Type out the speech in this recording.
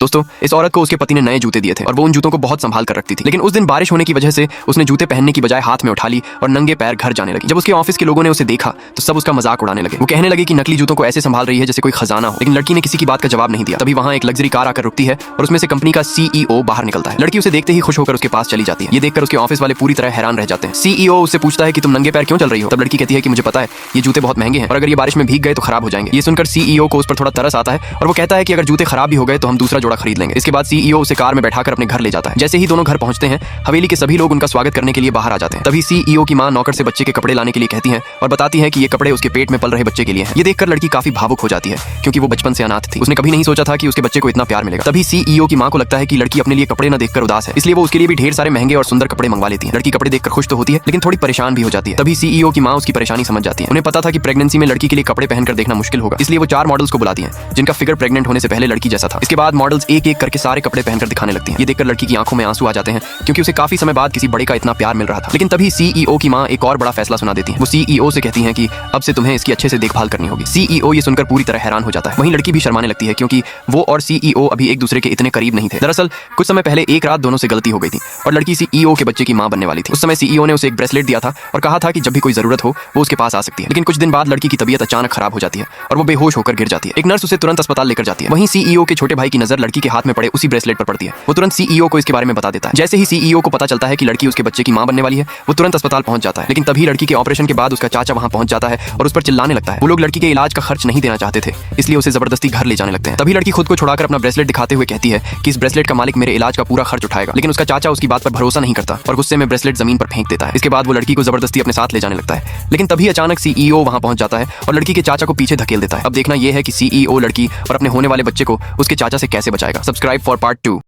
दोस्तों, इस औरत को उसके पति ने नए जूते दिए थे और वो उन जूतों को बहुत संभाल कर रखती थी। लेकिन उस दिन बारिश होने की वजह से उसने जूते पहनने की बजाय हाथ में उठा ली और नंगे पैर घर जाने लगी। जब उसके ऑफिस के लोगों ने उसे देखा तो सब उसका मजाक उड़ाने लगे। वो कहने लगे कि नकली जूतों को ऐसे संभाल रही है जैसे कोई खजाना हो। लेकिन लड़की ने किसी की बात का जवाब नहीं दिया। तभी वहां एक लग्जरी कार आकर रुकती है और उसमें से कंपनी का सीईओ बाहर निकलता है। लड़की उसे देखते ही खुश होकर उसके पास चली जाती है। ये देखकर उसके ऑफिस वाले पूरी तरह हैरान रह जाते हैं। सीईओ उससे पूछता है कि तुम नंगे पैर क्यों चल रही हो? तब लड़की कहती है कि मुझे पता है ये जूते बहुत महंगे हैं और अगर ये बारिश में भीग गए तो खराब हो जाएंगे। ये सुनकर सीईओ को उस पर थोड़ा तरस आता है और वो कहता है कि अगर जूते खराब भी हो गए तो हम दूसरा जोड़ा खरीद लेंगे। इसके बाद सीईओ उसे कार में बैठाकर अपने घर ले जाता है। जैसे ही दोनों घर पहुंचते हैं, हवेली के सभी लोग उनका स्वागत करने के लिए बाहर आ जाते हैं। तभी सीईओ की मां नौकर से बच्चे के कपड़े लाने के लिए कहती है और बताती है कि ये कपड़े उसके पेट में पल रहे बच्चे के लिए हैं। ये देखकर लड़की काफी भावुक हो जाती है क्योंकि वो बचपन से अनाथ थी। उसने कभी नहीं सोचा था कि उसके बच्चे को इतना प्यार मिलेगा। तभी सीईओ की मां को लगता है कि लड़की अपने लिए कपड़े न देखकर उदास है, इसलिए वो उसके लिए भी ढेर सारे महंगे और सुंदर कपड़े मंगवा लेती है। लड़की कपड़े देखकर खुश तो होती है लेकिन थोड़ी परेशान भी हो जाती है। तभी सीईओ की मां उसकी परेशानी समझ जाती है। उन्हें पता था कि प्रेगनेंसी में लड़की के लिए कपड़े पहनकर देखना मुश्किल होगा, इसलिए वो 4 मॉडल्स को बुलाती हैं जिनका फिगर प्रेग्नेंट होने से पहले लड़की जैसा था। इसके बाद मॉडल्स एक एक करके सारे कपड़े पहनकर दिखाने लगती हैं। ये देखकर लड़की की आंखों में आंसू आ जाते हैं क्योंकि उसे काफी समय बाद किसी बड़े का इतना प्यार मिल रहा था। लेकिन तभी सीईओ की मां एक और बड़ा फैसला सुना देती है। वो सीईओ से कहती हैं कि अब से तुम्हें इसकी अच्छे से देखभाल करनी होगी। सीईओ ये सुनकर पूरी तरह हैरान हो जाता है। वहीं लड़की भी शर्माने लगती है क्योंकि वो और सीईओ अभी एक दूसरे के इतने करीब नहीं थे। दरअसल कुछ समय पहले एक रात दोनों से गलती हो गई थी और लड़की सीईओ के बच्चे की मां बनने वाली थी। उस समय सीईओ ने उसे एक ब्रेसलेट दिया था और कहा था कि जब भी कोई जरूरत हो वो उसके पास आ सकती है। लेकिन कुछ दिन बाद लड़की की तबीयत अचानक खराब हो जाती है और वो बेहोश होकर गिर जाती है। एक नर्स उसे तुरंत अस्पताल लेकर जाती है। वहीं सीईओ के छोटे भाई की नजर लड़की के हाथ में पड़े उसी ब्रेसलेट पर पड़ती है। वो तुरंत सीईओ को इसके बारे में बता देता है। जैसे ही सीईओ को पता चलता है कि लड़की उसके बच्चे की मां बनने वाली है, वो तुरंत अस्पताल पहुंच जाता है। लेकिन तभी लड़की के ऑपरेशन के बाद उसका चाचा वहां पहुंच जाता है और उस पर चिल्लाने लगता है। वो लोग लड़की के इलाज का खर्च नहीं देना चाहते थे, इसलिए उसे जबरदस्ती घर ले जाने लगते हैं। तभी लड़की खुद को छुड़ाकर अपना ब्रेसलेट दिखाते हुए कहती है कि इस ब्रेसलेट का मालिक मेरे इलाज का पूरा खर्च उठाएगा। लेकिन उसका चाचा उसकी बात पर भरोसा नहीं करता और गुस्से में ब्रेसलेट जमीन पर फेंक देता है। इसके बाद वो लड़की को जबरदस्ती अपने साथ ले जाने लगता है। लेकिन तभी अचानक सीईओ वहां पहुंच जाता है और लड़की के चाचा को पीछे धकेल देता है। अब देखना यह है कि सीईओ लड़की और अपने होने वाले बच्चे को उसके चाचा से कैसे बचाएगा। Subscribe for part 2।